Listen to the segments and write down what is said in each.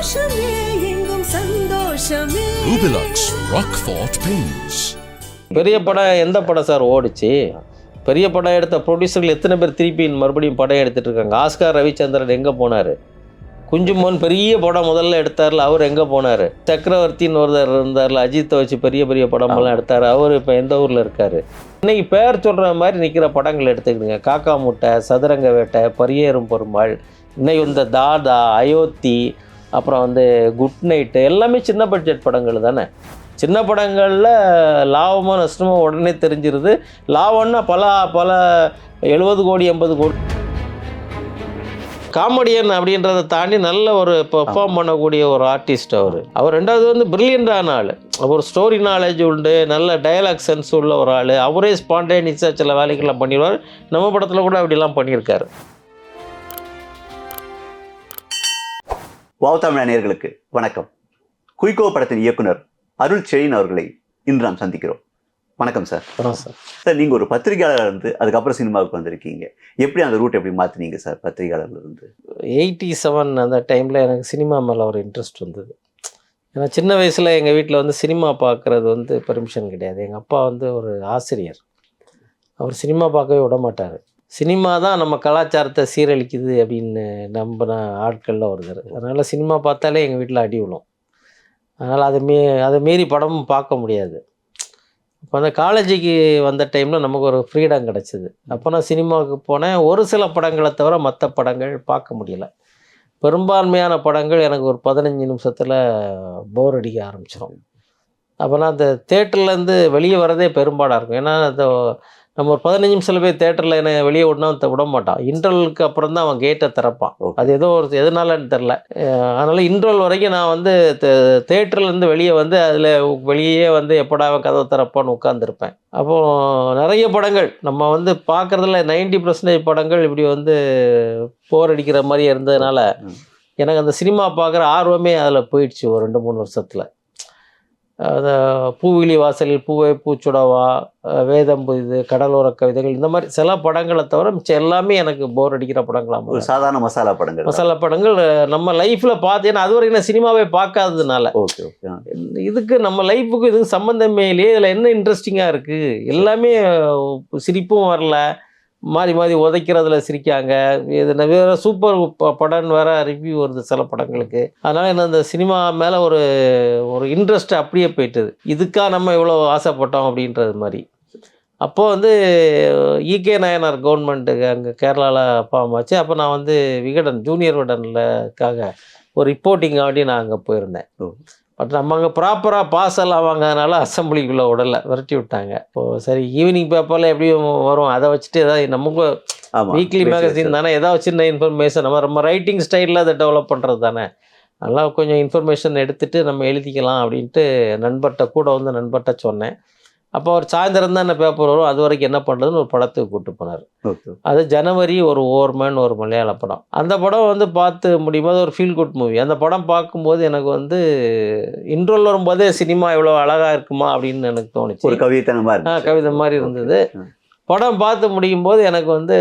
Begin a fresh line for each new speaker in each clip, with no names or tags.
சந்தோஷமே எங்கும் சந்தோஷமே.
Rubilux Rockfort Paints.
பெரிய படம் எந்த படம் சார் ஓடிச்சு? பெரிய படம் எடுத்த ப்ரொடியூசர்கள் எத்தனை பேர் திருப்பி மறுபடியும் படம் எடுத்துகிட்டு இருக்காங்க? ஆஸ்கார் ரவிச்சந்திரன் எங்கே போனார்? குஞ்சுமோன் பெரிய படம் முதல்ல எடுத்தார்ல, அவர் எங்கே போனார்? சக்கரவர்த்தின்னு ஒருத்தர் இருந்தார்ல, அஜித்தை வச்சு பெரிய பெரிய படமெல்லாம் எடுத்தார், அவர் இப்போ எந்த ஊரில் இருக்கார்? இன்றைக்கி பேர் சொல்கிற மாதிரி நிற்கிற படங்கள் எடுத்துக்கிடுங்க. காக்கா முட்டை, சதுரங்க வேட்டை, பரியேறும் பெருமாள், இன்னைக்கு இந்த தாதா, அயோத்தி, அப்புறம் வந்து குட் நைட்டு, எல்லாமே சின்ன பட்ஜெட் படங்கள் தானே. சின்ன படங்களில் லாபமோ நஷ்டமோ உடனே தெரிஞ்சிருது. லாபம்னா பல 70 கோடி 80 கோடி. காமெடியன் அப்படின்றத தாண்டி நல்ல ஒரு பெர்ஃபார்ம் பண்ணக்கூடிய ஒரு ஆர்டிஸ்ட் அவர் ரெண்டாவது வந்து பிரில்லியண்டான ஆள். ஒரு ஸ்டோரி நாலேஜ் உண்டு, நல்ல டயலாக் சென்ஸ் உள்ள ஒரு ஆள். அவரே ஸ்பான்டேனியஸாக சில வேலைகள்லாம் பண்ணிடுவார். நம்ம படத்தில் கூட அப்படிலாம் பண்ணியிருக்காரு.
வாவ் தமிழ் நேயர்களுக்கு வணக்கம். குயிக்கோ படத்தின் இயக்குனர் அருள் செழியன் அவர்களை இன்று நாம் சந்திக்கிறோம். வணக்கம் சார். சார், நீங்கள் ஒரு பத்திரிகையாளர் இருந்து அதுக்கப்புறம் சினிமாவுக்கு வந்திருக்கீங்க. எப்படி அந்த ரூட் எப்படி மாற்றினீங்க சார் பத்திரிகையாளர்ல இருந்து?
87 அந்த டைமில் எனக்கு சினிமா மேலே ஒரு இன்ட்ரெஸ்ட் வந்தது. ஏன்னா சின்ன வயசில் எங்கள் வீட்டில் வந்து சினிமா பார்க்குறது வந்து பெர்மிஷன் கிடையாது. எங்கள் அப்பா வந்து ஒரு ஆசிரியர். அவர் சினிமா பார்க்கவே விட மாட்டார். சினிமா தான் நம்ம கலாச்சாரத்தை சீரழிக்குது அப்படின்னு நம்பின ஆட்களில் ஒருத்தர். அதனால் சினிமா பார்த்தாலே எங்கள் வீட்டில் அடி விழும். அதனால் அதை மீறி படமும் பார்க்க முடியாது. இப்போ அந்த காலேஜுக்கு வந்த டைமில் நமக்கு ஒரு ஃப்ரீடம் கிடச்சிது. அப்போ நான் சினிமாவுக்கு போனேன். ஒரு சில படங்களை தவிர மற்ற படங்கள் பார்க்க முடியல. பெரும்பான்மையான படங்கள் எனக்கு ஒரு 15 நிமிஷத்தில் போர் அடிக்க ஆரம்பிச்சிடும். அப்போ நான் அந்த தேட்டர்லேருந்து வெளியே வரதே பெரும்பாடாக இருக்கும். ஏன்னா நம்ம ஒரு 15 நிமிஷத்தில் போய் தேட்டரில் என்ன வெளியே விடனா விட மாட்டான். இன்டர்வலுக்கு அப்புறம் தான் அவன் கேட்டை திறப்பான். அது ஏதோ ஒரு எதனாலன்னு தெரில. அதனால் இன்டர்வல் வரைக்கும் நான் வந்து தேட்டர்லேருந்து வெளியே வந்து அதில் வெளியே வந்து எப்படா அவன் கதவை திறப்பான்னு உட்காந்துருப்பேன். அப்போது நிறைய படங்கள் நம்ம வந்து பார்க்குறதுல 90% படங்கள் இப்படி வந்து போர் அடிக்கிற மாதிரி இருந்ததுனால எனக்கு அந்த சினிமா பார்க்குற ஆர்வமே அதில் போயிடுச்சு ஒரு 2-3 வருஷத்தில். அதை பூவிழி வாசலில் பூவை பூச்சுடவா, வேதம் புதிது, கடலோர கவிதைகள், இந்த மாதிரி சில படங்களை தவிர மிச்சம் எல்லாமே எனக்கு போர் அடிக்கிற படங்களாக.
ஒரு சாதாரண மசாலா படங்கள்
நம்ம லைஃப்பில் பார்த்து, ஏன்னா அது வரைக்கும் நான் சினிமாவே பார்க்காததுனால இதுக்கு நம்ம லைஃபுக்கு இதுக்கு சம்மந்தமே இல்லையே, இதில் என்ன இன்ட்ரெஸ்டிங்காக இருக்குது, எல்லாமே சிரிப்பும் வரல, மாறி மாறி உதைக்கிறதுல சிரிக்காங்க. இது வேறு சூப்பர் படம்னு வேறு ரிவ்யூ வருது சில படங்களுக்கு. அதனால் என்ன அந்த சினிமா மேலே ஒரு இன்ட்ரெஸ்ட் அப்படியே போயிட்டுது. இதுக்காக நம்ம இவ்வளோ ஆசைப்பட்டோம் அப்படின்றது மாதிரி. அப்போது வந்து ஈகே நாயனார் கவர்மெண்ட்டுக்கு அங்கே கேரளாவில் ஃபார்ம் ஆச்சு. அப்போ நான் வந்து விகடன் ஜூனியர் விகடன்லக்காக ஒரு ரிப்போர்ட்டிங் ஆடி நான் அங்கே போயிருந்தேன். பட் நம்ம அங்கே ப்ராப்பராக பாஸ் எல்லாம் வாங்காதனால அசம்பிளிக்குள்ளே விடலை, விரட்டி விட்டாங்க. இப்போது சரி, ஈவினிங் பேப்பரில் எப்படியும் வரும், அதை வச்சுட்டு ஏதாவது நமக்கு வீக்லி மேகசின் தானே, ஏதாவது சின்ன இன்ஃபர்மேஷன் நம்ம ரைட்டிங் ஸ்டைலில் அதை டெவலப் பண்ணுறது தானே, நல்லா கொஞ்சம் இன்ஃபர்மேஷன் எடுத்துகிட்டு நம்ம எழுதிக்கலாம் அப்படின்ட்டு நண்பர்கிட்ட சொன்னேன். அப்போ அவர் சாயந்தரம் தான் என்ன பேப்பர் வரும், அது வரைக்கும் என்ன பண்ணுறதுன்னு ஒரு படத்துக்கு கூப்பிட்டு போனார். அது ஜனவரி, ஒரு ஓவர்மேன், ஒரு மலையாள படம். அந்த படம் வந்து பார்த்து முடியும்போது ஒரு ஃபீல் குட் மூவி. அந்த படம் பார்க்கும்போது எனக்கு வந்து இன்ட்ரோல் வரும்போதே சினிமா இவ்வளோ அழகாக இருக்குமா அப்படின்னு எனக்கு தோணுச்சு.
ஒரு
கவிதை மாதிரி இருந்தது. படம் பார்த்து முடியும் போது எனக்கு வந்து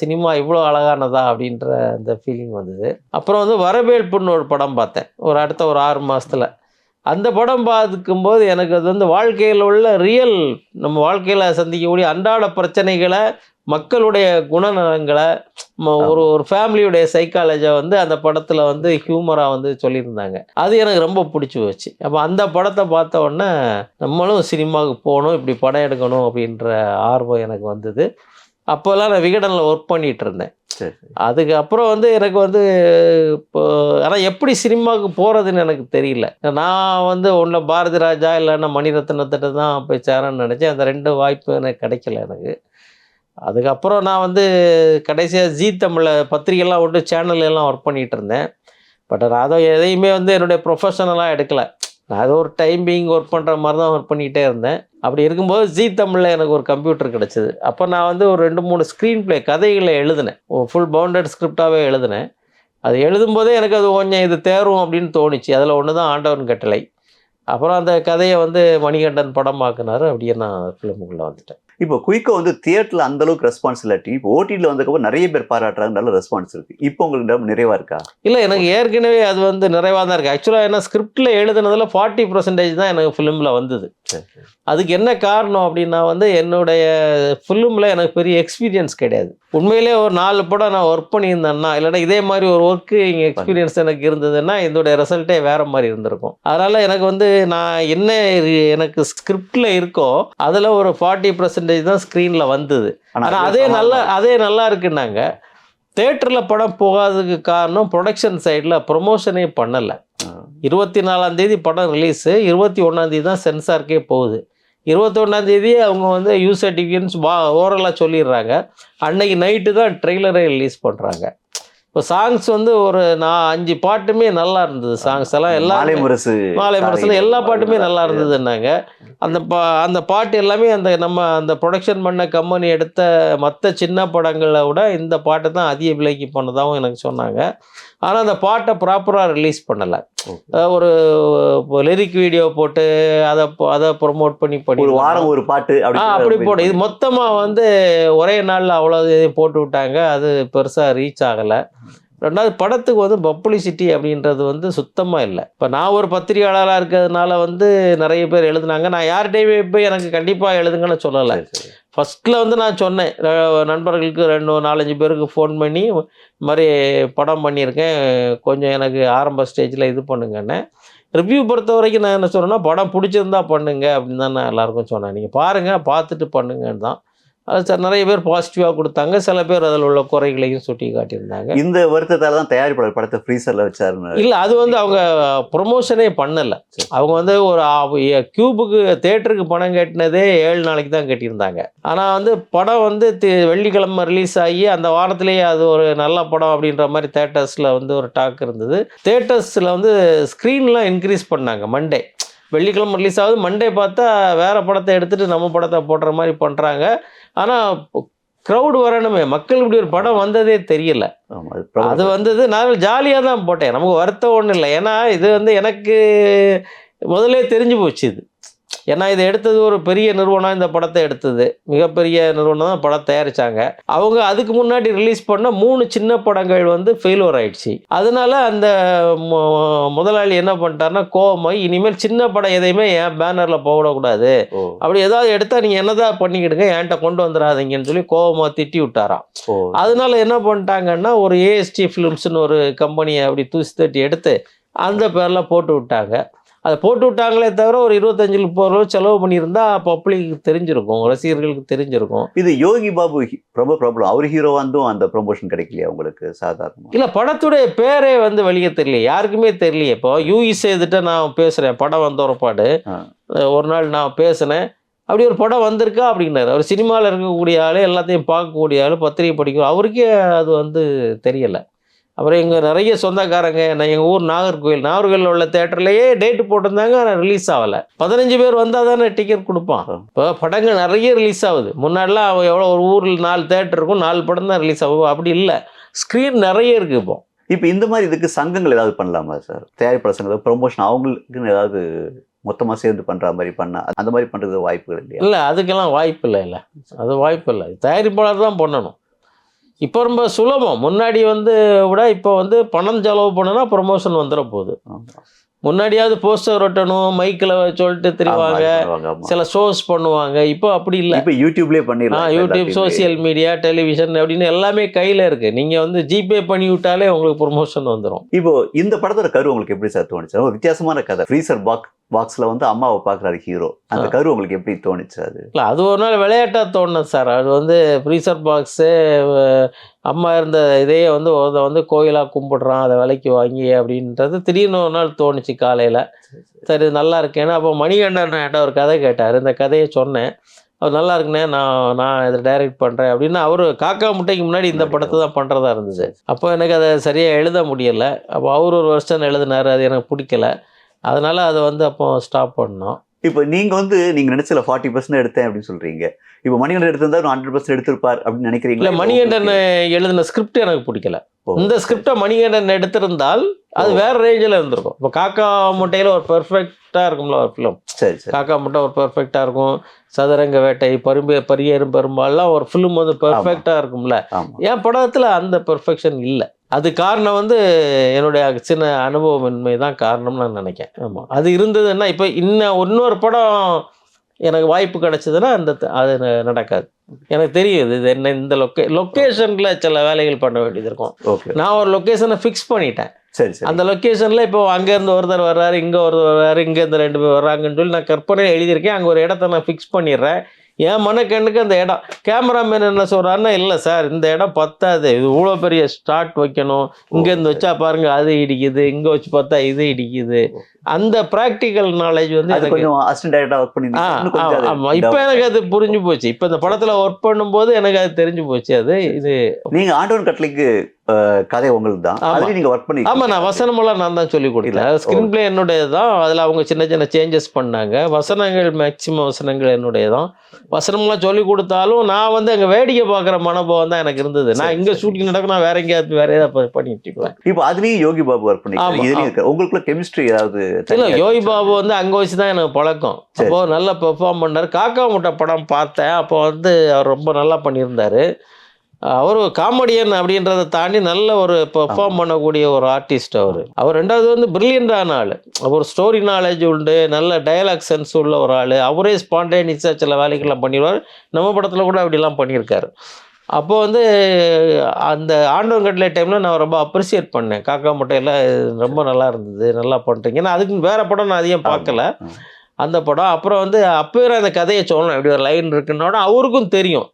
சினிமா இவ்வளோ அழகானதா அப்படின்ற அந்த ஃபீலிங் வந்தது. அப்புறம் வந்து வரவேற்புன்னு ஒரு படம் பார்த்தேன் அடுத்த ஒரு 6 மாதத்தில். அந்த படம் பார்க்கும்போது எனக்கு அது வந்து வாழ்க்கையில் உள்ள நம்ம வாழ்க்கையில் சந்திக்கக்கூடிய அன்றாட பிரச்சனைகளை, மக்களுடைய குணநலங்களை, ஒரு ஃபேமிலியுடைய சைக்காலஜியை வந்து அந்த படத்தில் வந்து ஹியூமராக வந்து சொல்லியிருந்தாங்க. அது எனக்கு ரொம்ப பிடிச்சி போச்சு. அப்போ அந்த படத்தை பார்த்த உடனே நம்மளும் சினிமாவுக்கு போகணும், இப்படி படம் எடுக்கணும் அப்படின்ற ஆர்வம் எனக்கு வந்தது. அப்போல்லாம் நான் விகடனில் ஒர்க் பண்ணிகிட்டு இருந்தேன். அதுக்கப்புறம் வந்து எனக்கு வந்து இப்போ ஆனால் எப்படி சினிமாவுக்கு போகிறதுன்னு எனக்கு தெரியல. நான் வந்து ஒன்றும் பாரதி ராஜா இல்லைன்னா மணிரத்னத்திட்ட தான் போய் சேரன்னு நினச்சேன். அந்த 2 வாய்ப்பு எனக்கு கிடைக்கல எனக்கு. அதுக்கப்புறம் நான் வந்து கடைசியாக ஜீ தமிழில் பத்திரிகைலாம் விட்டு சேனல்லாம் ஒர்க் பண்ணிகிட்டு இருந்தேன். பட் நான் அதை எதையுமே வந்து என்னுடைய ப்ரொஃபஷனலாக எடுக்கலை. நான் அது ஒரு டைம் பீயிங் ஒர்க் பண்ணுற மாதிரி தான் ஒர்க் பண்ணிக்கிட்டே இருந்தேன். அப்படி இருக்கும்போது ஜீ தமிழில் எனக்கு ஒரு கம்ப்யூட்டர் கிடச்சிது. அப்போ நான் வந்து ஒரு 2-3 ஸ்க்ரீன் ப்ளே கதைகளை எழுதினேன். ஃபுல் பவுண்டட் ஸ்கிரிப்டாகவே எழுதினேன். அது எழுதும்போதே எனக்கு அது கொஞ்சம் இது தேரும் அப்படின்னு தோணுச்சு. அதில் ஒன்று தான் ஆண்டவன் கட்டளை. அப்புறம் அந்த கதையை வந்து மணிகண்டன் படமாக்குனாரு. அப்படியே நான் ஃபிலிமுக்குள்ளே வந்துட்டேன்.
இப்போ குயிக்கோ வந்து தியேட்டர்ல அந்த அளவுக்கு ரெஸ்பான்ஸ் இல்லாட்டி இப்போ ஓடிடியில் வந்ததுக்கப்புறம் நிறைய பேர் பாராட்டுறாங்க, நல்ல ரெஸ்பான்ஸ் இருக்கு. இப்போ உங்களுக்கு நிறைவா இருக்கா?
இல்லை, எனக்கு ஏற்கனவே அது வந்து நிறைவாக தான் இருக்குது. ஆக்சுவலாக என்ன ஸ்கிரிப்டில் எழுதுனதில் 40% தான் எனக்கு ஃபிலிமில் வந்தது. அதுக்கு என்ன காரணம் அப்படின்னா வந்து என்னுடைய ஃபிலிமில் எனக்கு பெரிய எக்ஸ்பீரியன்ஸ் கிடையாது. உண்மையிலே ஒரு 4 படம் நான் ஒர்க் பண்ணியிருந்தேன்னா, இல்லைன்னா இதே மாதிரி ஒரு ஒர்க்கு இங்கே எக்ஸ்பீரியன்ஸ் எனக்கு இருந்ததுன்னா இதோடைய ரிசல்ட்டே வேறு மாதிரி இருந்திருக்கும். அதனால் எனக்கு வந்து நான் என்ன எனக்கு ஸ்கிரிப்டில் இருக்கோ அதில் ஒரு 40% தான் ஸ்க்ரீனில் வந்தது. ஆனால் அதே நல்லா இருக்குன்னாங்க. தேட்டரில் படம் போகாததுக்கு காரணம் ப்ரொடக்ஷன் சைடில் ப்ரொமோஷனே பண்ணலை. 24ஆம் தேதி படம் ரிலீஸு, 21ஆம் தேதி தான் சென்சாருக்கே போகுது. 21ஆம் தேதி அவங்க வந்து யூசர் டிவியன்ஸ் ஓரலாக சொல்லிடுறாங்க. அன்னைக்கு நைட்டு தான் ட்ரெய்லரே ரிலீஸ் பண்ணுறாங்க. இப்போ சாங்ஸ் வந்து ஒரு 5 பாட்டுமே நல்லா இருந்தது. சாங்ஸ் எல்லாம் எல்லாம் மாலை முரசில் எல்லா பாட்டுமே நல்லா இருந்ததுன்னாங்க. அந்த பாட்டு எல்லாமே அந்த ப்ரொடக்ஷன் பண்ண கம்பெனி எடுத்த மற்ற சின்ன படங்களை விட இந்த பாட்டு தான் அதிக விலைக்கு பண்ணதாகவும் எனக்கு சொன்னாங்க. ஆனால் அந்த பாட்டை ப்ராப்பராக ரிலீஸ் பண்ணலை. ஒரு லிரிக் வீடியோ போட்டு அதை ப்ரொமோட் பண்ணி
ஒரு வாரம் ஒரு பாட்டு
அப்படி போட்டு இது மொத்தமாக வந்து ஒரே நாளில் அவ்வளோ இதையும் போட்டு விட்டாங்க. அது பெருசாக ரீச் ஆகலை. ரெண்டாவது படத்துக்கு வந்து பப்ளிசிட்டி அப்படின்றது வந்து சுத்தமாக இல்லை. இப்போ நான் ஒரு பத்திரிகையாளராக இருக்கிறதுனால வந்து நிறைய பேர் எழுதுனாங்க. நான் யார்கிட்டையுமே போய் எனக்கு கண்டிப்பாக எழுதுங்கன்னு சொல்லலை. ஃபஸ்ட்டில் வந்து நான் சொன்னேன், நண்பர்களுக்கு 4-5 பேருக்கு ஃபோன் பண்ணி இது மாதிரி படம் பண்ணியிருக்கேன், கொஞ்சம் எனக்கு ஆரம்ப ஸ்டேஜில் இது பண்ணுங்கன்னு. ரிவ்யூ பொறுத்த வரைக்கும் நான் என்ன சொன்னேன்னா, படம் பிடிச்சிருந்தா பண்ணுங்க அப்படின்னு தான் நான் எல்லாருக்கும் சொன்னேன். நீங்கள் பாருங்கள், பார்த்துட்டு பண்ணுங்கன்னு தான். அது சார் நிறைய பேர் பாசிட்டிவாக கொடுத்தாங்க. சில பேர் அதில் உள்ள குறைகளையும் சுட்டி காட்டியிருந்தாங்க.
இந்த வருத்தத்தால் தான் தயாரிப்பாளர் படத்தை ஃப்ரீசரில் வச்சாருன்னு
இல்லை, அது வந்து அவங்க ப்ரொமோஷனே பண்ணலை. அவங்க வந்து ஒரு கியூபுக்கு தேட்டருக்கு பணம் கட்டினதே 7 நாளைக்கு தான் கட்டியிருந்தாங்க. ஆனால் வந்து படம் வந்து வெள்ளிக்கிழமை ரிலீஸ் ஆகி அந்த வாரத்திலேயே அது ஒரு நல்ல படம் அப்படின்ற மாதிரி தேட்டர்ஸில் வந்து ஒரு டாக் இருந்தது. தேட்டர்ஸில் வந்து ஸ்க்ரீன்லாம் இன்க்ரீஸ் பண்ணாங்க. மண்டே வெள்ளிக்கிழமை ரிலீஸ் ஆகுது, மண்டே பார்த்தா வேறு படத்தை எடுத்துகிட்டு நம்ம படத்தை போடுற மாதிரி பண்ணுறாங்க. ஆனால் க்ரௌடு வரணுமே, மக்கள் இப்படி ஒரு படம் வந்ததே தெரியல. அது வந்தது நான் ஜாலியாக தான் போட்டேன், நமக்கு வருத்தம் ஒன்றும் இல்லை. ஏன்னா இது வந்து எனக்கு முதலே தெரிஞ்சு போச்சு. ஏன்னா இதை எடுத்தது ஒரு பெரிய நிறுவனம், இந்த படத்தை எடுத்தது மிகப்பெரிய நிறுவனம் தான் படம் தயாரித்தாங்க. அவங்க அதுக்கு முன்னாடி ரிலீஸ் பண்ண 3 சின்ன படங்கள் வந்து ஃபெயிலியர் ஆயிடுச்சு. அதனால அந்த முதலாளி என்ன பண்ணிட்டாருன்னா, கோவமாய் இனிமேல் சின்ன படம் எதையுமே என் பேனரில் போடக்கூடாது, அப்படி ஏதாவது எடுத்தால் நீங்கள் என்னதான் பண்ணிக்கிடுங்க, என்கிட்ட கொண்டு வந்துடாதீங்கன்னு சொல்லி கோவமாக திட்டி விட்டாராம். அதனால என்ன பண்ணிட்டாங்கன்னா, ஒரு ஏஎஸ்டி ஃபிலிம்ஸ்னு ஒரு கம்பெனியை அப்படி தூசி தட்டி எடுத்து அந்த பேரில் போட்டு விட்டாங்க. அதை போட்டு விட்டாங்களே தவிர ஒரு 25-30 ரூபா செலவு பண்ணியிருந்தா பப்ளிக்கு தெரிஞ்சிருக்கும், ரசிகர்களுக்கு தெரிஞ்சிருக்கும்.
இது யோகி பாபு ரொம்ப ப்ராப்ளம். அவர் ஹீரோ வந்தும் அந்த ப்ரொமோஷன் கிடைக்கலையா உங்களுக்கு? சாதாரணமாக
இல்லை, படத்துடைய பேரே வந்து வெளியே தெரியலையே, யாருக்குமே தெரியலையே. இப்போ யூஇஸ் எதுகிட்ட நான் பேசுகிறேன், படம் வந்த ஒருபாடு ஒரு நாள் நான் பேசினேன், அப்படி ஒரு படம் வந்திருக்கா அப்படின்னாரு. அவர் சினிமாவில் இருக்கக்கூடிய ஆள், எல்லாத்தையும் பார்க்கக்கூடிய ஆள், பத்திரிகை படிக்கும், அவருக்கே அது வந்து தெரியலை. அப்புறம் எங்கள் நிறைய சொந்தக்காரங்க, எங்கள் ஊர் நாகர்கோவில் உள்ள தேட்டர்லேயே டேட்டு போட்டிருந்தாங்க, ஆனால் ரிலீஸ் ஆகலை. 15 பேர் வந்தால் தானே டிக்கெட் கொடுப்பான். இப்போ படங்கள் நிறைய ரிலீஸ் ஆகுது. முன்னாடிலாம் அவன் எவ்வளோ ஒரு ஊரில் 4 தேட்டர் இருக்கும், 4 படம் தான் ரிலீஸ் ஆகும். அப்படி இல்லை, ஸ்க்ரீன் நிறைய இருக்குது. இப்போ
இந்த மாதிரி இதுக்கு சங்கங்கள் ஏதாவது பண்ணலாமா சார்? தயாரிப்பாளர் சங்கங்கள் ப்ரொமோஷன் அவங்களுக்குன்னு ஏதாவது மொத்தமாக சேர்ந்து பண்ணுற மாதிரி அந்த மாதிரி பண்ணுறது வாய்ப்புகள் இல்லையா?
இல்லை, அதுக்கெல்லாம் வாய்ப்பு இல்லை. அது வாய்ப்பு இல்லை, தயாரிப்பாளர் தான் பண்ணணும். இப்போ ரொம்ப சுலபம். முன்னாடி வந்து விட இப்போ வந்து பணம் செலவு பண்ணுனா ப்ரொமோஷன் வந்துட போகுது. முன்னாடியாவது போஸ்டர் ஒட்டணும், மைக்கில் சொல்லிட்டு தெரிவாங்க, சில ஷோஸ் பண்ணுவாங்க. இப்போ அப்படி இல்லை.
இப்போ யூடியூப்லேயே பண்ணிடலாம்.
யூடியூப், சோசியல் மீடியா, டெலிவிஷன் அப்படின்னு எல்லாமே கையில் இருக்குது. நீங்கள் வந்து ஜிபே பண்ணி விட்டாலே உங்களுக்கு ப்ரொமோஷன் வந்துடும்.
இப்போ இந்த படத்தோட கரு உங்களுக்கு எப்படி சார் தோணுச்சு? ஒரு வித்தியாசமான கதை. ஃப்ரீசர் பாக்ஸில் வந்து அம்மாவை பார்க்குறாரு ஹீரோ, அந்த கரு உங்களுக்கு எப்படி தோணுச்சு? அது
இல்லை, அது ஒரு நாள் விளையாட்டாக தோணுது சார். அது வந்து ஃப்ரீசர் பாக்ஸு அம்மா இருந்த இதையே வந்து கோயிலாக கும்பிடுறான், அதை விலைக்கு வாங்கி அப்படின்றது திடீர்னு ஒரு நாள் தோணுச்சு காலையில். சரி, நல்லா இருக்கேன்னா அப்போ மணிகண்டன் ஒரு கதை கேட்டார். இந்த கதையை சொன்னேன். அவர் நல்லா இருக்குண்ணே, நான் இதை டைரக்ட் பண்ணுறேன் அப்படின்னு. அவர் காக்கா முட்டைக்கு முன்னாடி இந்த படத்தை தான் பண்ணுறதா இருந்துச்சு. அப்போ எனக்கு அதை சரியாக எழுத முடியலை. அப்போ அவர் ஒரு வருஷம் எழுதினார், அது எனக்கு பிடிக்கல. அதனால் அதை வந்து அப்போ ஸ்டாப் பண்ணோம்.
இப்போ நீங்கள் நினைச்சல 40% எடுத்தேன் அப்படின்னு சொல்கிறீங்க. இப்போ மணிகண்டன் எடுத்திருந்தா 100% எடுத்திருப்பார் அப்படின்னு நினைக்கிறீங்களா?
இல்லை, மணிகண்டன் எழுதின ஸ்கிரிப்ட் எனக்கு பிடிக்கல. இந்த ஸ்கிரிப்டை மணிகண்டன் எடுத்திருந்தால் அது வேற ரேஞ்சில் இருந்திருக்கும். இப்போ காக்கா முட்டையில் ஒரு பெர்ஃபெக்டாக இருக்கும்ல ஒரு ஃபிலிம்.
சரி சரி.
காக்கா முட்டை ஒரு பெர்ஃபெக்டாக இருக்கும். சதுரங்க வேட்டை, பரியேறும் பெரும்பாலாம் ஒரு ஃபிலிம் வந்து பெர்ஃபெக்டாக இருக்கும்ல.
ஆமா.
என் படத்தில் அந்த பெர்ஃபெக்ஷன் இல்லை. அது காரணம் வந்து என்னுடைய சின்ன அனுபவமின்மை தான் காரணம்னு நான் நினைக்கிறேன். ஆமாம், அது இருந்ததுன்னா இப்போ இன்னொரு படம் எனக்கு வாய்ப்பு கிடைச்சதுன்னா அது நடக்காது. எனக்கு தெரியும் இது என்ன, இந்த லொக்கேஷனில் சில வேலைகள் பண்ண வேண்டியது இருக்கும்.
ஓகே.
நான் ஒரு லொக்கேஷனை ஃபிக்ஸ் பண்ணிட்டேன்.
சரி சரி.
அந்த லொக்கேஷனில் இப்போ அங்கேருந்து ஒருத்தர் வர்றாரு, இங்கே ஒருத்தர் வர்றாரு, இங்கேருந்து 2 பேர் வர்றாங்கன்னு சொல்லி நான் கற்பனையில் எழுதியிருக்கேன். அங்கே ஒரு இடத்த நான் ஃபிக்ஸ் பண்ணிடுறேன். என் மனக்கண்ணுக்கு அந்த இடம், கேமராமேன் என்ன சொல்கிறாருன்னா, இல்லை சார் இந்த இடம் பத்தாது, இது இவ்வளோ பெரிய ஸ்டார்ட் வைக்கணும், இங்கேருந்து வச்சா பாருங்க அது இடிக்குது, இங்கே வச்சு பார்த்தா இது இடிக்குது. அந்த ப்ராக்டிக்கல் நாலேஜ் வந்து எனக்கு ஆமாம், இப்போ எனக்கு அது புரிஞ்சு போச்சு. இப்போ இந்த படத்தில் ஒர்க் பண்ணும்போது எனக்கு அது தெரிஞ்சு போச்சு. அது இது
நீங்கள் ஆண்டவன் கட்டளைக்கு கதை உங்களுக்கு தான், நீங்க ஒர்க் பண்ணி.
ஆமா, நான் வசனமெல்லாம் நான் தான் சொல்லி கொடுத்தேன். ஸ்கிரீன் பிளே என்னுடைய தான். அதில் அவங்க சின்ன சின்ன சேஞ்சஸ் பண்ணாங்க. வசனங்கள் மேக்சிமம் வசனங்கள் என்னுடைய தான். வசனம்லாம் சொல்லி கொடுத்தாலும் நான் வந்து அங்கே வேடிக்கை பார்க்குற மனோபாவம் தான் எனக்கு இருந்தது. நான் இங்கே ஷூட்டிங் நடக்கும், நான் வேற எங்கேயாவது வேற ஏதாவது பண்ணிட்டு இருக்கேன்.
இப்போ அதுலேயும் யோகி பாபு ஒர்க் பண்ணி உங்களுக்குள்ள கெமிஸ்ட்ரி ஏதாவது?
இல்லை, யோகி பாபு வந்து அங்கே வச்சு தான் எனக்கு பழக்கம். அப்போ நல்லா பெர்ஃபார்ம் பண்ணார். காக்கா முட்டை படம் பார்த்தேன். அப்போ வந்து அவர் ரொம்ப நல்லா பண்ணியிருந்தாரு. அவர் காமெடியன் அப்படின்றத தாண்டி நல்ல ஒரு பெர்ஃபார்ம் பண்ணக்கூடிய ஒரு ஆர்டிஸ்ட் அவர். ரெண்டாவது வந்து பிரில்லியண்டான ஆள். அவர் ஸ்டோரி நாலேஜ் உண்டு, நல்ல டயலாக் சென்ஸ் உள்ள ஒரு ஆள். அவரே ஸ்பான்டேனியஸாக சில வேலைகள்லாம் பண்ணிடுவார். நம்ம படத்தில் கூட அப்படிலாம் பண்ணியிருக்காரு. அப்போ வந்து அந்த ஆண்டவன் கட்டளை டைமில் நான் ரொம்ப அப்ரிசியேட் பண்ணேன். காக்கா முட்டையில் ரொம்ப நல்லா இருந்தது, நல்லா பண்ணுறீங்க. ஏன்னா அதுக்கு வேறு படம் நான் அதிகம் பார்க்கல அந்த படம். அப்புறம் வந்து அப்போ அந்த கதையை சொல்லணும், இப்படி ஒரு லைன் இருக்குன்னோட அவருக்கும் தெரியும்.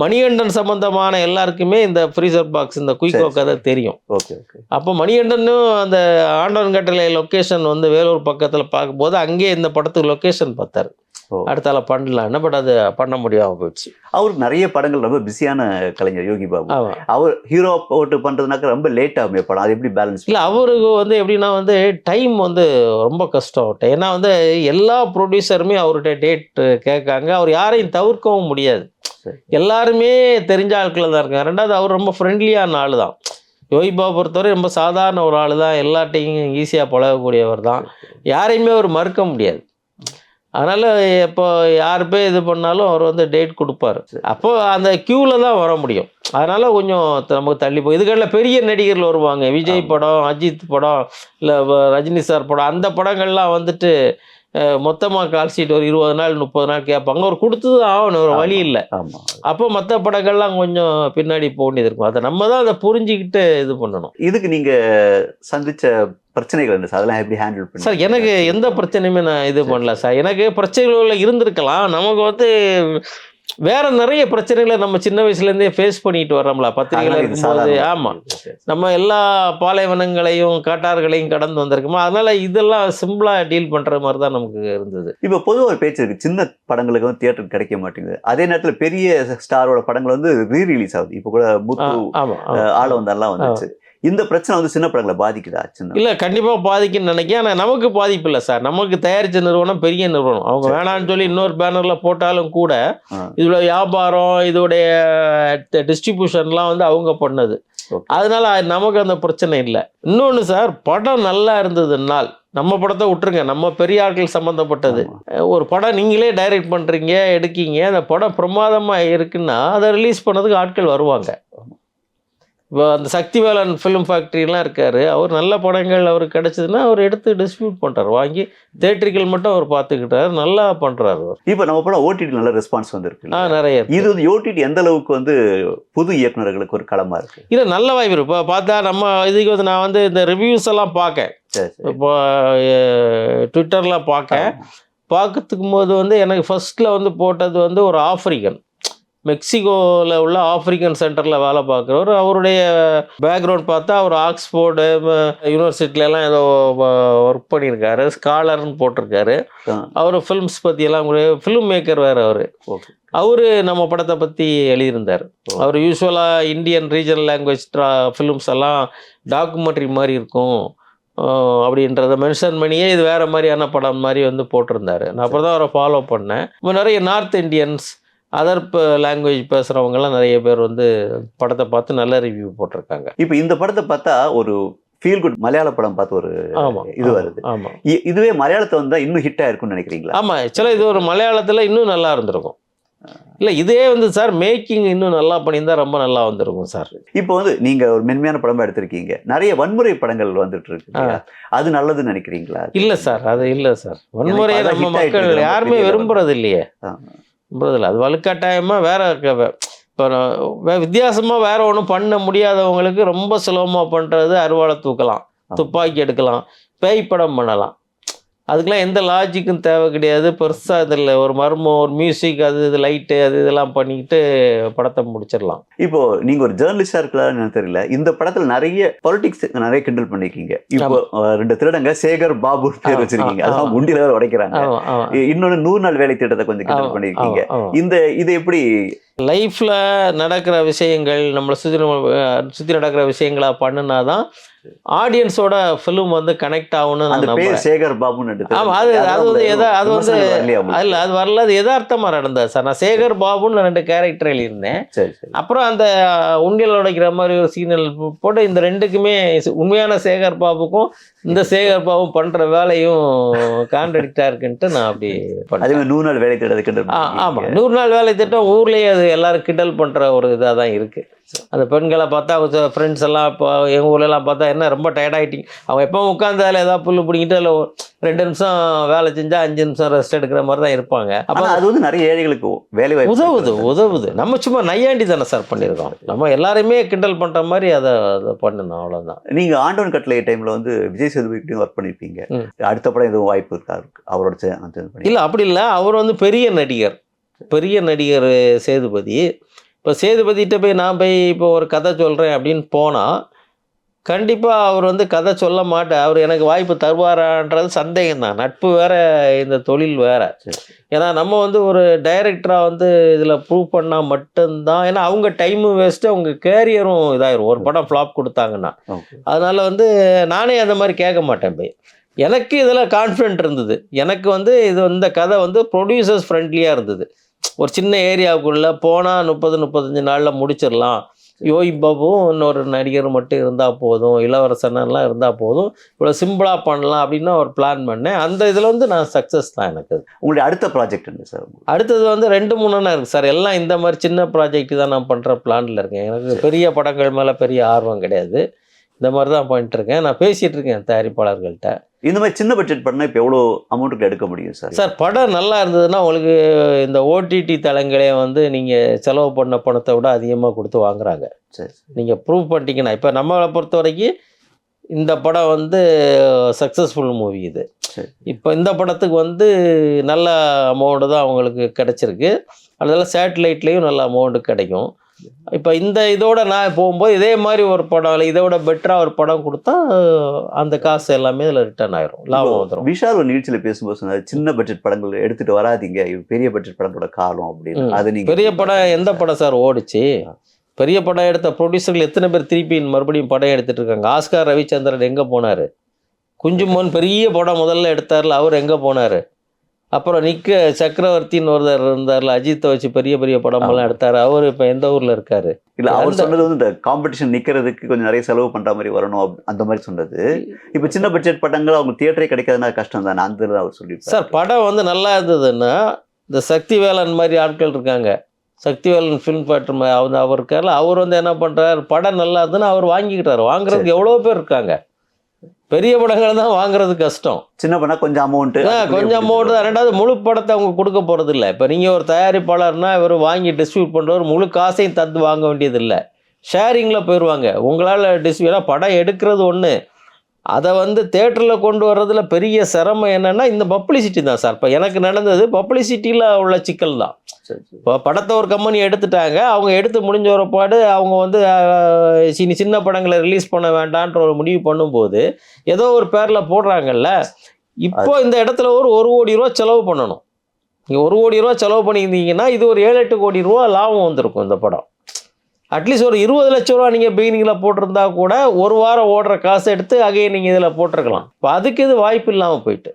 மணிகண்டன் சம்பந்தமான எல்லாருக்குமே இந்த ஃப்ரீசர் பாக்ஸ், இந்த குயிக்கோ கதை தெரியும்.
Okay okay.
அப்போ மணிகண்டனும் அந்த ஆண்டவன் கட்டளை லொக்கேஷன் வந்து வேலூர் பக்கத்தில் பார்க்கும்போது அங்கேயே இந்த படத்துக்கு லொக்கேஷன் பார்த்தாரு. அடுத்தால பண்ணலான்னு, பட் அது பண்ண முடியாமல் போயிடுச்சு.
அவருக்கு நிறைய படங்கள், ரொம்ப பிஸியான கலைஞர் யோகி பாபு. அவர் ஹீரோ போட்டு பண்ணுறதுனாக்க ரொம்ப லேட் ஆகுமே படம், அது எப்படி பேலன்ஸ்?
இல்லை, அவருக்கு வந்து எப்படின்னா வந்து டைம் வந்து ரொம்ப கஷ்டம். ஏன்னா வந்து எல்லா ப்ரொடியூசருமே அவர்கிட்ட டேட் கேட்காங்க. அவர் யாரையும் தவிர்க்கவும் முடியாது. எல்லாருமே தெரிஞ்ச ஆட்கள் தான் இருக்காங்க. ரெண்டாவது அவர் ரொம்ப ஃப்ரெண்ட்லியான ஆள் தான். யோகி பாபு பொறுத்தவரை ரொம்ப சாதாரண ஒரு ஆள் தான். எல்லாட்டையும் ஈஸியாக பழகக்கூடியவர் தான். யாரையுமே அவர் மறுக்க முடியாது. அதனால் இப்போ யார் போய் இது பண்ணாலும் அவர் வந்து டேட் கொடுப்பார். அப்போது அந்த க்யூவில் தான் வர முடியும். அதனால் கொஞ்சம் நமக்கு தள்ளி போய் இதுகளில் பெரிய நடிகர்கள் வருவாங்க. விஜய் படம், அஜித் படம், இல்லை ரஜினி சார் படம், அந்த படங்கள்லாம் வந்துட்டு மொத்தமாக கால் ஷீட் ஒரு 20 நாள் 30 நாள் கேட்பாங்க. அவர் கொடுத்தது ஆகணும், ஒரு வழி இல்லை. அப்போ மற்ற படங்கள்லாம் கொஞ்சம் பின்னாடி போக வேண்டியது இருக்கும். அதை நம்ம தான் அதை புரிஞ்சுக்கிட்டு இது பண்ணணும்.
இதுக்கு நீங்கள் சந்தித்த பிரச்சனைகள் என்ன சார்? அதெல்லாம் எப்படி ஹேண்டில் பண்ணி?
சார், எனக்கு எந்த பிரச்சனையுமே நான் இது பண்ணல சார். எனக்கு பிரச்சனைகள் இருந்திருக்கலாம். நமக்கு வந்து வேற நிறைய பிரச்சனைகளை நம்ம சின்ன வயசுலேருந்தே ஃபேஸ் பண்ணிட்டு வர்றோம்ல பத்திரிகையில் இருக்கும்போது. ஆமாம், நம்ம எல்லா பாலைவனங்களையும் காட்டார்களையும் கடந்து வந்திருக்கோமா, அதனால இதெல்லாம் சிம்பிளாக டீல் பண்ணுற மாதிரி தான் நமக்கு இருந்தது.
இப்போ பொதுவாக ஒரு பேச்சு இருக்குது, சின்ன படங்களுக்கு வந்து தியேட்டர் கிடைக்க மாட்டேங்குது. அதே நேரத்தில் பெரிய ஸ்டாரோட படங்கள் வந்து ரீரிலீஸ் ஆகுது. இப்போ கூட ஆள வந்தாலாம் வந்துச்சு. இந்த பிரச்சனை வந்து சின்ன படங்களை பாதிக்குதா?
இல்லை, கண்டிப்பாக பாதிக்குன்னு நினைக்கிறேன். ஆனால் நமக்கு பாதிப்பு இல்லை சார். நமக்கு தயாரித்த நிறுவனம் பெரிய நிறுவனம். அவங்க வேணான்னு சொல்லி இன்னொரு பேனரில் போட்டாலும் கூட இதோட வியாபாரம், இதோடைய டிஸ்ட்ரிபியூஷன்லாம் வந்து அவங்க பண்ணது. அதனால நமக்கு அந்த பிரச்சனை இல்லை. இன்னொன்று சார், படம் நல்லா இருந்ததுனால் நம்ம படத்தை விட்டுருங்க, நம்ம பெரிய ஆட்கள் சம்மந்தப்பட்டது. ஒரு படம் நீங்களே டைரக்ட் பண்ணுறீங்க, எடுக்கீங்க, அந்த படம் பிரமாதமாக இருக்குன்னா அதை ரிலீஸ் பண்ணதுக்கு ஆட்கள் வருவாங்க. இப்போ அந்த சக்திவேலன் ஃபிலிம் ஃபேக்ட்ரிலாம் இருக்கார். அவர் நல்ல படங்கள் அவருக்கு கிடச்சிதுன்னா அவர் எடுத்து டிஸ்ட்ரிபியூட் பண்ணுறாரு. வாங்கி தேட்டரிக்கல் மட்டும் அவர் பார்த்துக்கிட்டார், நல்லா பண்ணுறாரு.
இப்போ நம்ம படம் ஓடிடி நல்ல ரெஸ்பான்ஸ் வந்துருக்கு.
நிறைய.
இது வந்து ஓடிடி எந்த அளவுக்கு வந்து புது இயக்குநர்களுக்கு ஒரு களமாக இருக்குது?
இது நல்ல வாய்ப்பு. இப்போ பார்த்தா நம்ம இதுக்கு வந்து நான் வந்து இந்த ரிவ்யூஸ் எல்லாம் பார்க்கேன். இப்போ ட்விட்டரில் பார்க்கறதுக்கும் போது வந்து எனக்கு ஃபர்ஸ்ட்டில் வந்து போட்டது வந்து ஒரு ஆஃப்ரிக்கன், மெக்சிகோவில் உள்ள ஆஃப்ரிக்கன் சென்டரில் வேலை பார்க்குறவர். அவருடைய பேக்ரவுண்ட் பார்த்தா அவர் ஆக்ஸ்போர்டு யூனிவர்சிட்டிலலாம் ஏதோ ஒர்க் பண்ணியிருக்காரு, ஸ்காலர்னு போட்டிருக்காரு. அவர் ஃபிலிம்ஸ் பற்றியெல்லாம் ஃபிலிம் மேக்கர் வேறு அவர் நம்ம படத்தை பற்றி எழுதியிருந்தார். அவர் யூஸ்வலாக இந்தியன் ரீஜனல் லாங்குவேஜ் ஃபிலிம்ஸ் எல்லாம் டாக்குமெண்ட்ரி மாதிரி இருக்கும் அப்படின்றத மென்ஷன் பண்ணியே இது வேறு மாதிரியான படம் மாதிரி வந்து போட்டிருந்தார். நான் அப்புறம் தான் அவரை ஃபாலோ பண்ணேன். இப்போ நிறைய நார்த் இண்டியன்ஸ், அதர் லாங்குவேஜ் பேசுகிறவங்கலாம் நிறைய பேர் வந்து படத்தை பார்த்து நல்ல ரிவ்யூ போட்டிருக்காங்க.
இப்போ இந்த படத்தை பார்த்தா ஒரு ஃபீல் குட் மலையாள படம் பார்த்து ஒரு
ஆமாம்
இது வருது.
ஆமாம்
இதுவே மலையாளத்தை வந்தா இன்னும் ஹிட் ஆயிருக்கும்னு நினைக்கிறீங்களா?
ஆமாம் ஆக்சுவலாக இது ஒரு மலையாளத்தில் இன்னும் நல்லா இருந்திருக்கும். இல்லை இதே வந்து சார் மேக்கிங் இன்னும் நல்லா பண்ணியிருந்தா ரொம்ப நல்லா வந்திருக்கும் சார்.
இப்போ வந்து நீங்க ஒரு மென்மையான படமா எடுத்திருக்கீங்க, நிறைய வன்முறை படங்கள் வந்துட்டு இருக்கு இல்லையா? அது நல்லதுன்னு நினைக்கிறீங்களா?
இல்லை சார், அது இல்லை சார். வன்முறையை
அதான்
நம்ம
hit ஆயிட்டு
மக்கள்
இருக்கு,
யாருமே
ரொம்ப
விரும்புறது இல்லையே. விரும்புறதில்ல. அது வலுக்கட்டாயமாக வேற இப்போ வித்தியாசமாக வேற ஒன்றும் பண்ண முடியாதவங்களுக்கு ரொம்ப சுலபமாக பண்ணுறது அருவாளை தூக்கலாம், துப்பாக்கி எடுக்கலாம், பேய் படம் பண்ணலாம். அதுக்கெலாம் எந்த லாஜிக்கும் தேவை கிடையாது. பெருசாக இதில் ஒரு மர்மம், ஒரு மியூசிக், அது இது லைட்டு, அது இதெல்லாம் பண்ணிக்கிட்டு படத்தை முடிச்சிடலாம்.
இப்போ நீங்க ஒரு ஜேர்னலிஸ்டா இருக்கலாம்னு தெரியல, இந்த படத்துல நிறைய பாலிடிக்ஸ் நிறைய கிண்டல் பண்ணிருக்கீங்க. இப்போ 2 திருடங்க சேகர் பாபு பேர் வச்சிருக்கீங்க, அதான் முண்டில வேற உடைக்கிறாங்க. இன்னொன்னு 100 நாள் வேலை திட்டத்தை கொஞ்சம் கிண்டல் பண்ணிருக்கீங்க. இது எப்படி
லைஃப்பில் நடக்கிற விஷயங்கள், நம்மளை சுற்றி நடக்கிற விஷயங்களா பண்ணுனாதான் ஆடியன்ஸோட ஃபிலிம் வந்து கனெக்ட் ஆகணும்னு
அந்த பேர் சேகர் பாபுன்னு
ஆமாம். அது வந்து அது வந்து இல்லை, அது வரல, அது யதார்த்தமாக நடந்தது சார். நான் சேகர் பாபுன்னு 2 கேரக்டர் எழுதியிருந்தேன். அப்புறம் அந்த உண்டியல் உடைக்கிற மாதிரி ஒரு சீனல் போட்டு இந்த 2க்குமே உண்மையான சேகர் பாபுக்கும் இந்த சேகர் பாபு பண்ணுற வேலையும் கான்ட்ராடிக்டாக இருக்குன்ட்டு நான் அப்படி
அதே மாதிரி 100 நாள் வேலை திட்டம்.
ஆமாம், 100 நாள் வேலை திட்டம் ஊர்லேயே அது எல்லாரும் கிண்டல் பண்ணுற ஒரு இதாக தான் இருக்குது. அந்த பெண்களை பார்த்தா ஃப்ரெண்ட்ஸ் எல்லாம் இப்போ எங்கள் ஊர்லலாம் பார்த்தா என்ன ரொம்ப டயர்டாகிட்டிங்க, அவங்க எப்போ உட்காந்தாலும் ஏதாவது புல்லு பிடிங்கிட்டு இல்லை 2 நிமிஷம் வேலை செஞ்சால் 5 நிமிஷம் ரெஸ்ட் எடுக்கிற மாதிரி தான் இருப்பாங்க. அப்போ அது
வந்து நிறைய ஏழைகளுக்கு வேலை
உதவுது. நம்ம சும்மா நையாண்டி தானே சார் பண்ணியிருக்கோம், நம்ம எல்லாருமே கிண்டல் பண்ணுற மாதிரி அதை பண்ணணும், அவ்வளோதான்.
நீங்கள் ஆண்டவன் கட்டளை டைமில் வந்து விஜய் சேதுபதிக்கிட்டையும் ஒர்க் பண்ணியிருப்பீங்க. அடுத்த படம் எதுவும் வாய்ப்பு இருக்கா அவரோட?
இல்லை அப்படி இல்லை, அவர் வந்து பெரிய நடிகர் சேதுபதி. இப்போ சேதுபதிகிட்ட போய் நான் இப்போ ஒரு கதை சொல்கிறேன் அப்படின்னு போனால் கண்டிப்பாக அவர் வந்து கதை சொல்ல மாட்டேன். அவர் எனக்கு வாய்ப்பு தருவாரான்றது சந்தேகம்தான். நட்பு வேறு, இந்த தொழில் வேறு. ஏன்னா நம்ம வந்து ஒரு டைரக்டராக வந்து இதில் ப்ரூவ் பண்ணால் மட்டும்தான், ஏன்னா அவங்க டைமும் வேஸ்ட்டு, அவங்க கேரியரும் இதாகிரும் ஒரு படம் ஃப்ளாப் கொடுத்தாங்கன்னா. அதனால் வந்து நானே அந்த மாதிரி கேட்க மாட்டேன். போய் எனக்கு இதில் கான்ஃபிடென்ட் இருந்தது. எனக்கு வந்து இந்த கதை வந்து ப்ரொடியூசர்ஸ் ஃப்ரெண்ட்லியாக இருந்தது. ஒரு சின்ன ஏரியாவுக்குள்ளே போனால் 30-35 நாளில் முடிச்சிடலாம். யோகி பாபுவும் இன்னொரு நடிகர் மட்டும் இருந்தால் போதும், இளவரசனெல்லாம் இருந்தால் போதும், இவ்வளோ சிம்பிளாக பண்ணலாம் அப்படின்னு ஒரு பிளான் பண்ணேன். அந்த இதில் வந்து நான் சக்ஸஸ் தான். எனக்கு
உங்களுடைய அடுத்த ப்ராஜெக்ட் என்ன சார்?
அடுத்தது வந்து 2-3 இருக்குது சார். எல்லாம் இந்த மாதிரி சின்ன ப்ராஜெக்ட் தான் நான் பண்ணுற பிளானில் இருக்கேன். எனக்கு பெரிய படங்கள் மேலே பெரிய ஆர்வம் கிடையாது. இந்த மாதிரி தான் பண்ணிட்டுருக்கேன். நான் பேசிகிட்டு இருக்கேன் தயாரிப்பாளர்கள்ட்ட.
இந்த மாதிரி சின்ன பட்ஜெட் படம்னா இப்போ எவ்வளோ அமௌண்ட்டுக்கு எடுக்க முடியும் சார்?
சார் படம் நல்லா இருந்ததுன்னா உங்களுக்கு இந்த ஓடிடி தளங்களே வந்து நீங்கள் செலவு பண்ண பணத்தை விட அதிகமாக கொடுத்து வாங்குறாங்க.
சரி,
நீங்கள் ப்ரூவ் பண்ணிட்டீங்கன்னா, இப்போ நம்மளை பொறுத்த வரைக்கும் இந்த படம் வந்து சக்ஸஸ்ஃபுல் மூவி இது. இப்போ இந்த படத்துக்கு வந்து நல்ல அமௌண்ட்டு தான் அவங்களுக்கு கிடச்சிருக்கு. அதனால சேட்டலைட்லேயும் நல்ல அமௌண்ட்டு கிடைக்கும். இப்போ இந்த இதோட நான் போகும்போது இதே மாதிரி ஒரு படம் இல்லை இதோட பெட்டராக ஒரு படம் கொடுத்தா அந்த காசு எல்லாமே இதில் ரிட்டர்ன் ஆயிரும், லாபம் வந்துடும்.
விஷால் ஒரு நிகழ்ச்சியில் பேசும்போது சொன்னார், சின்ன பட்ஜெட் படங்கள் எடுத்துகிட்டு வராதிங்க, பெரிய பட்ஜெட் படத்தோட காலம் அப்படின்னு. அது நீங்கள்
பெரிய படம் எந்த படம் சார் ஓடிச்சு? பெரிய படம் எடுத்த ப்ரொடியூசர்கள் எத்தனை பேர் திருப்பி மறுபடியும் படம் எடுத்துகிட்டு இருக்காங்க? ஆஸ்கார் ரவிச்சந்திரன் எங்கே போனார்? குஞ்சுமோன் பெரிய படம் முதல்ல எடுத்தார்ல, அவர் எங்கே போனார்? அப்புறம் சக்கரவர்த்தின்னு ஒருத்தர் இருந்தார்ல, அஜித்தை வச்சு பெரிய பெரிய படமெல்லாம் எடுத்தார், அவர் இப்போ எந்த ஊரில் இருக்காரு?
இல்லை, அவர் சொன்னது வந்து இந்த காம்படிஷன் நிற்கிறதுக்கு கொஞ்சம் நிறைய செலவு பண்ணுற மாதிரி வரணும் அந்த மாதிரி சொன்னது. இப்போ சின்ன பட்ஜெட் படங்கள் அவங்க தியேட்டரே கிடைக்காதுன்னா கஷ்டம் தானே, அந்த அவர் சொல்லியிருக்காரு.
சார் படம் வந்து நல்லா இருந்ததுன்னா இந்த சக்திவேலன் மாதிரி ஆட்கள் இருக்காங்க, சக்திவேலன் ஃபிலிம் ஃபேக்டர் அவர் இருக்கார்ல, அவர் வந்து என்ன பண்ணுறாரு, படம் நல்லா இருந்ததுன்னா அவர் வாங்கிக்கிட்டார். வாங்குறதுக்கு எவ்வளோ பேர் இருக்காங்க. பெரிய படங்கள் தான் வாங்குறது கஷ்டம்.
சின்ன படம் கொஞ்சம் அமௌண்ட்டு
தான். ரெண்டாவது முழு படத்தை அவங்க கொடுக்க போகிறது இல்லை. இப்போ நீங்கள் ஒரு தயாரிப்பாளர்னா இவர் வாங்கி டிஸ்ட்ரிபியூட் பண்ணுறவர் முழு காசையும் தந்து வாங்க வேண்டியது இல்லை, ஷேரிங்கில் போயிடுவாங்க. உங்களால் டிஸ்ட்ரிபியூட் படம் எடுக்கிறது ஒன்று, அதை வந்து தேட்டரில் கொண்டு வர்றதுல பெரிய சிரமம் என்னென்னா இந்த பப்ளிசிட்டி தான் சார். இப்போ எனக்கு நடந்தது பப்ளிசிட்டியில் உள்ள சிக்கல் தான். இப்போ படத்தை ஒரு கம்பெனி எடுத்துட்டாங்க, அவங்க எடுத்து முடிஞ்ச ஒரு பாடு அவங்க வந்து சின்ன படங்களை ரிலீஸ் பண்ண வேண்டான்ற ஒரு முடிவு பண்ணும்போது ஏதோ ஒரு பேரில் போடுறாங்கல்ல. இப்போ இந்த இடத்துல ஒரு 1 கோடி ரூபா செலவு பண்ணணும். நீங்கள் 1 கோடி ரூபா செலவு பண்ணியிருந்தீங்கன்னா இது ஒரு 7-8 கோடி ரூபா லாபம் வந்திருக்கும் இந்த படம். அட்லீஸ்ட் ஒரு 20 லட்ச ரூபா நீங்கள் பிகினிங்கில் போட்டிருந்தா கூட ஒரு வாரம் ஓடுற காசை எடுத்து அகைன் நீங்கள் இதில் போட்டிருக்கலாம். இப்போ அதுக்கு இது வாய்ப்பு இல்லாமல் போயிட்டு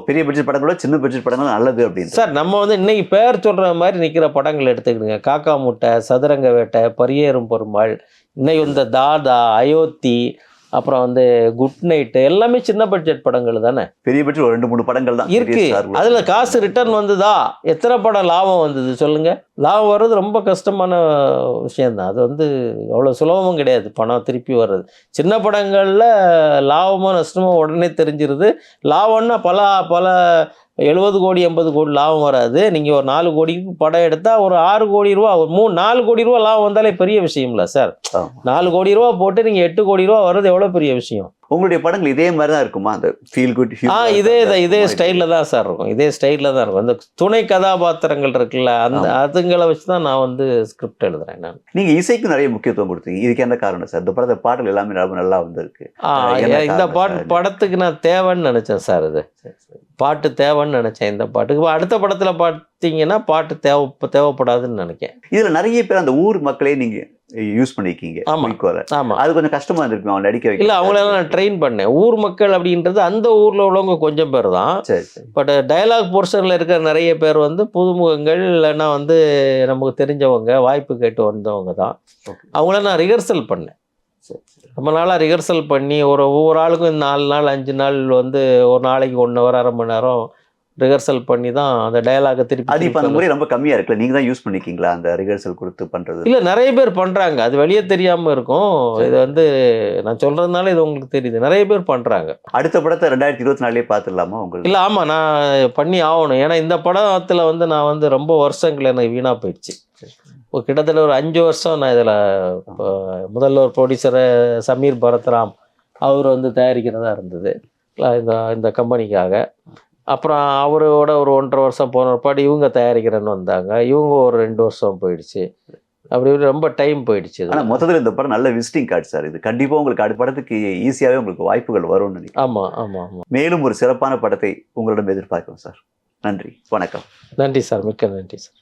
பெரிய பட்ஜெட் படங்களோட சின்ன பட்ஜெட் படங்கள் நல்லது அப்படின்னு
சார். நம்ம வந்து இன்னைக்கு பேர் சொல்கிற மாதிரி நிற்கிற படங்கள் எடுத்துக்கிடுங்க. காக்கா முட்டை, சதுரங்க வேட்டை, பரியேறும் பெருமாள், இன்னைக்கு இந்த தாதா, அயோத்தி, அப்புறம் வந்து குட் நைட்டு எல்லாமே சின்ன பட்ஜெட் படங்கள் தானே
பெரிய பட்சம் ஒரு 2-3 படங்கள் தான்
இருக்கு.
பெரிய star கூட.
அதுல காசு ரிட்டர்ன் வந்ததா? எத்தனை படம் லாபம் வந்தது சொல்லுங்க? லாபம் வர்றது ரொம்ப கஷ்டமான விஷயம்தான். அது வந்து அவ்வளோ சுலபமும் கிடையாது பணம் திருப்பி வர்றது. சின்ன படங்கள்ல லாபமோ நஷ்டமோ உடனே தெரிஞ்சிருது. லாபம்னா பல 70 கோடி 80 கோடி லாபம் வராது. நீங்கள் ஒரு 4 கோடிக்கு படம் எடுத்தால் ஒரு 6 கோடி ரூபா ஒரு 4 கோடி ரூபா லாபம் வந்தாலே பெரிய விஷயம்ல சார். 4 கோடி ரூபா போட்டு நீங்கள் 8 கோடி ரூபா வர்றது எவ்வளோ பெரிய விஷயம்.
உங்களுடைய படங்கள் இதே மாதிரி தான் இருக்குமா? அந்த ஃபீல் குட்
இதே ஸ்டைலில் தான் சார் இருக்கும். இதே ஸ்டைலில் தான் இருக்கும். அந்த துணை கதாபாத்திரங்கள் இருக்குல்ல அதுங்களை வச்சு தான் நான் வந்து ஸ்கிரிப்ட் எழுதுறேன். நான்
நீங்க இசைக்கு நிறைய முக்கியத்துவம் கொடுத்தீங்க. இதுக்கு என்ன காரணம் சார்? இந்த படத்தை பாடல் எல்லாமே ரொம்ப நல்லா வந்திருக்கு.
இந்த படத்துக்கு நான் தேவைன்னு நினைச்சேன் சார். இது பாட்டு தேவைன்னு நினைச்சேன். இந்த பாட்டுக்கு அடுத்த படத்துல பார்த்தீங்கன்னா பாட்டு தேவைப்படாதுன்னு நினைக்கிறேன்.
இதுல நிறைய பேர் அந்த ஊர் மக்களே நீங்க யூஸ் பண்ணிருக்கீங்க.
ஆமா,
அது கொஞ்சம் கஷ்டமா இருந்திருக்கும் அவங்க நடிக்க வைக்க.
இல்ல அவங்களெல்லாம் நான் ட்ரெயின் பண்ணேன். ஊர் மக்கள் அப்படின்றது அந்த ஊர்ல உள்ளவங்க கொஞ்சம் பேர் தான். பட் டயலாக் போர்ஷன்ல இருக்கிற நிறைய பேர் வந்து புதுமுகங்கள், இல்லைன்னா வந்து நமக்கு தெரிஞ்சவங்க, வாய்ப்பு கேட்டு வந்தவங்க தான். அவங்கள நான் ரிஹர்சல் பண்ணேன். ரொம்ப நாளாக ரிஹர்சல் பண்ணி ஒவ்வொரு ஆளுக்கும் 4 நாள் 5 நாள் வந்து ஒரு நாளைக்கு 1 ஹவர் 1/2 மணி நேரம் ரிஹர்சல் பண்ணி தான் அந்த டயலாகை திருப்பி.
அது இப்போ அந்த முறை ரொம்ப கம்மியாக இருக்குல்ல, நீங்கள் தான் யூஸ் பண்ணிக்கிங்களா அந்த ரிஹர்சல் கொடுத்து பண்ணுறது?
இல்லை, நிறைய பேர் பண்ணுறாங்க. அது வெளியே தெரியாமல் இருக்கும். இது வந்து நான் சொல்கிறதுனால இது உங்களுக்கு தெரியுது. நிறைய பேர் பண்ணுறாங்க.
அடுத்த படத்தை 2024 பார்த்துடலாமா உங்களுக்கு?
இல்லை, ஆமாம், நான் பண்ணி ஆகணும். ஏன்னா இந்த படத்தில் வந்து நான் வந்து ரொம்ப வருஷங்கள் எனக்கு வீணாக போயிடுச்சு. கிட்டத்தட்ட ஒரு 5 வருஷம் நான் இதில் முதல்ல ஒரு ப்ரொடியூசரை சமீர் பரத்ராம் அவர் வந்து தயாரிக்கிறதா இருந்தது இந்த கம்பெனிக்காக. அப்புறம் அவரோட ஒரு 1.5 வருஷம் போன பாடு இவங்க தயாரிக்கிறேன்னு வந்தாங்க. இவங்க ஒரு 2 வருஷம் போயிடுச்சு. அப்படி ரொம்ப டைம் போயிடுச்சு.
ஆனால் மொத்தத்தில் இந்த படம் நல்ல விசிட்டிங் கார்டு சார். இது கண்டிப்பாக உங்களுக்கு அடுத்த படத்துக்கு ஈஸியாகவே உங்களுக்கு வாய்ப்புகள் வரும்னு நினைக்கிறேன்.
ஆமாம்.
மேலும் ஒரு சிறப்பான படத்தை உங்களிடம் எதிர்பார்க்கிறோம் சார். நன்றி, வணக்கம்.
நன்றி சார், மிக்க நன்றி சார்.